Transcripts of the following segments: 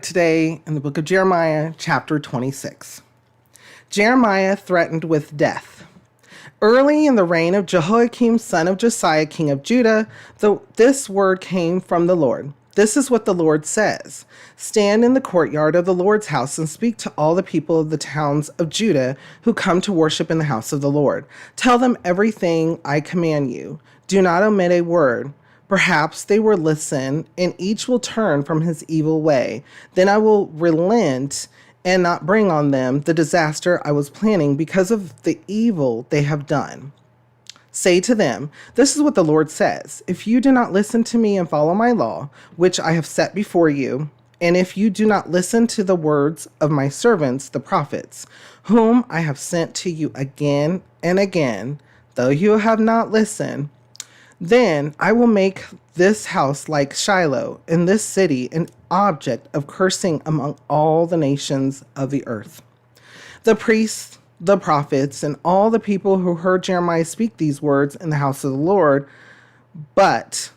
Today in the book of Jeremiah, chapter 26. Jeremiah threatened with death. Early in the reign of Jehoiakim, son of Josiah, king of Judah, this word came from the Lord. This is what the Lord says. Stand in the courtyard of the Lord's house and speak to all the people of the towns of Judah who come to worship in the house of the Lord. Tell them everything I command you. Do not omit a word. Perhaps they will listen, and each will turn from his evil way. Then I will relent and not bring on them the disaster I was planning because of the evil they have done. Say to them, this is what the Lord says. If you do not listen to me and follow my law, which I have set before you, and if you do not listen to the words of my servants, the prophets, whom I have sent to you again and again, though you have not listened, then I will make this house like Shiloh, and this city an object of cursing among all the nations of the earth. The priests, the prophets, and all the people who heard Jeremiah speak these words in the house of the Lord. But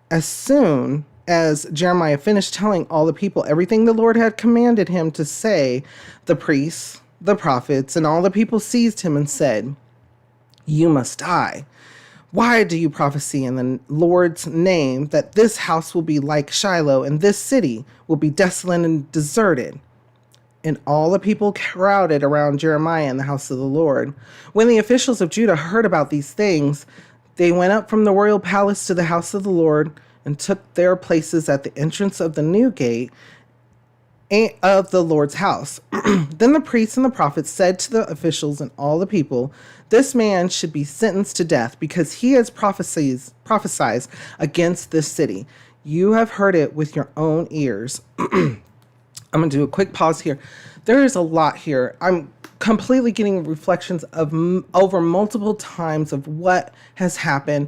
as soon as Jeremiah finished telling all the people everything the Lord had commanded him to say, the priests, the prophets, and all the people seized him and said, "You must die. Why do you prophesy in the Lord's name that this house will be like Shiloh and this city will be desolate and deserted?" And all the people crowded around Jeremiah in the house of the Lord. When the officials of Judah heard about these things, they went up from the royal palace to the house of the Lord and took their places at the entrance of the new gate of the Lord's house. Then the priests and the prophets said to the officials and all the people, "This man should be sentenced to death because he has prophesied against this city. You have heard it with your own ears." I'm going to do a quick pause here. There is a lot here. I'm completely getting reflections of over multiple times of what has happened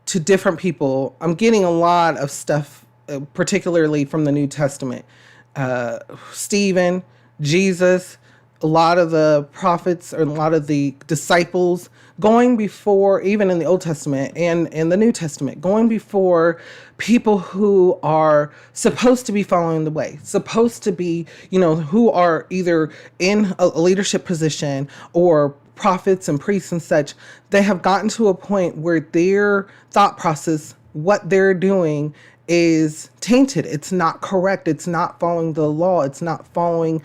to different people. I'm getting a lot of stuff, particularly from the New Testament. Stephen, Jesus, a lot of the prophets or a lot of the disciples going before, even in the Old Testament and in the New Testament, going before people who are supposed to be following the way, supposed to be, who are either in a leadership position or prophets and priests and such. They have gotten to a point where their thought process, what they're doing, is tainted. It's not correct. It's not following the law. It's not following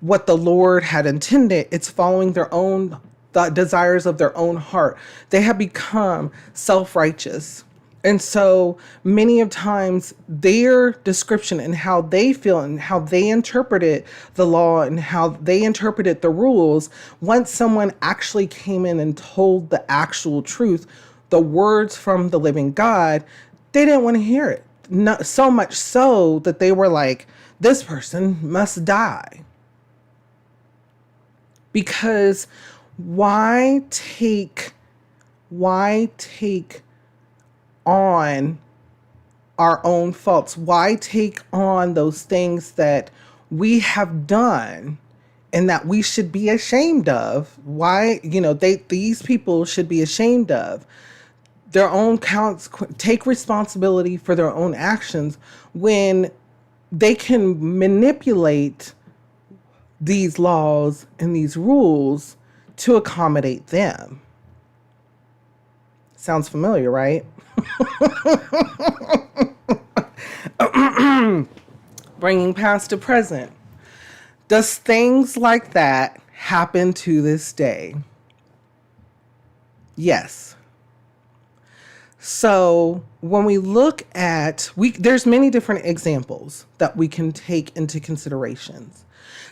what the Lord had intended. It's following the desires of their own heart. They have become self-righteous. And so many of times their description and how they feel and how they interpreted the law and how they interpreted the rules, once someone actually came in and told the actual truth, the words from the living God, they didn't want to hear it. Not so much so that they were like, this person must die. Because why take on our own faults? Why take on those things that we have done and that we should be ashamed of? Why, these people should be ashamed of their own counts, take responsibility for their own actions when they can manipulate these laws and these rules to accommodate them. Sounds familiar, right? Bringing past to present. Does things like that happen to this day? Yes. So when we look at, there's many different examples that we can take into considerations.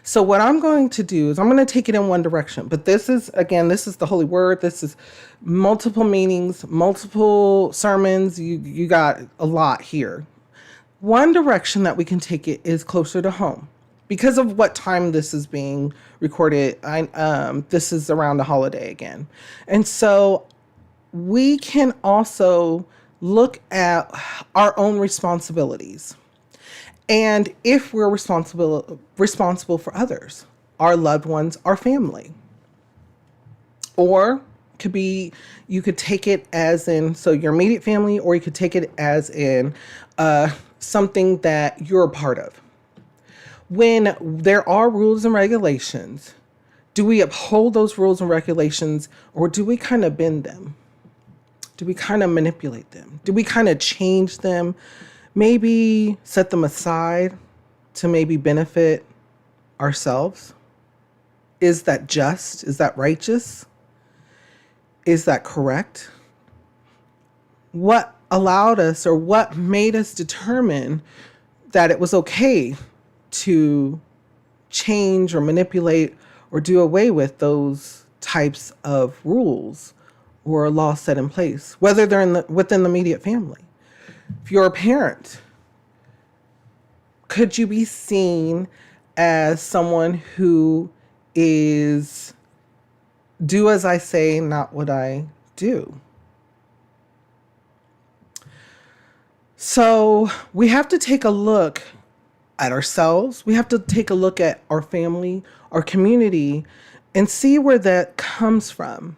So what I'm going to do is I'm going to take it in one direction, but this is the Holy Word. This is multiple meanings, multiple sermons. You got a lot here. One direction that we can take it is closer to home. Because of what time this is being recorded, this is around the holiday again. And so we can also look at our own responsibilities. And if we're responsible for others, our loved ones, our family. Or you could take it as in, so your immediate family, or you could take it as in something that you're a part of. When there are rules and regulations, do we uphold those rules and regulations, or do we kind of bend them? Do we kind of manipulate them? Do we kind of change them? Maybe set them aside to maybe benefit ourselves? Is that just? Is that righteous? Is that correct? What allowed us, or what made us determine that it was okay to change or manipulate or do away with those types of rules or laws set in place, whether they're within the immediate family? If you're a parent, could you be seen as someone who is do as I say, not what I do? So we have to take a look at ourselves. We have to take a look at our family, our community, and see where that comes from.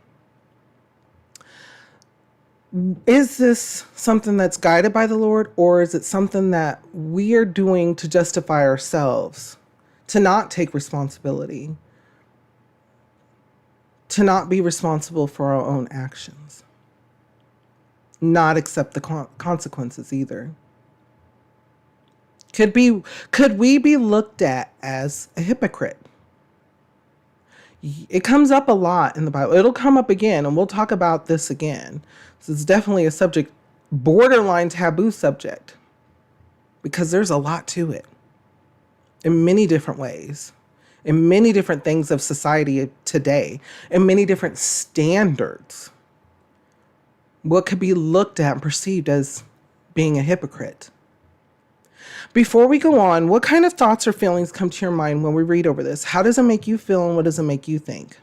Is this something that's guided by the Lord, or is it something that we are doing to justify ourselves, to not take responsibility, to not be responsible for our own actions, not accept the consequences either? Could we be looked at as a hypocrite? It comes up a lot in the Bible. It'll come up again, and we'll talk about this again. So it's definitely a subject, borderline taboo subject, because there's a lot to it in many different ways, in many different things of society today, in many different standards. What could be looked at and perceived as being a hypocrite? Before we go on, what kind of thoughts or feelings come to your mind when we read over this? How does it make you feel, and what does it make you think?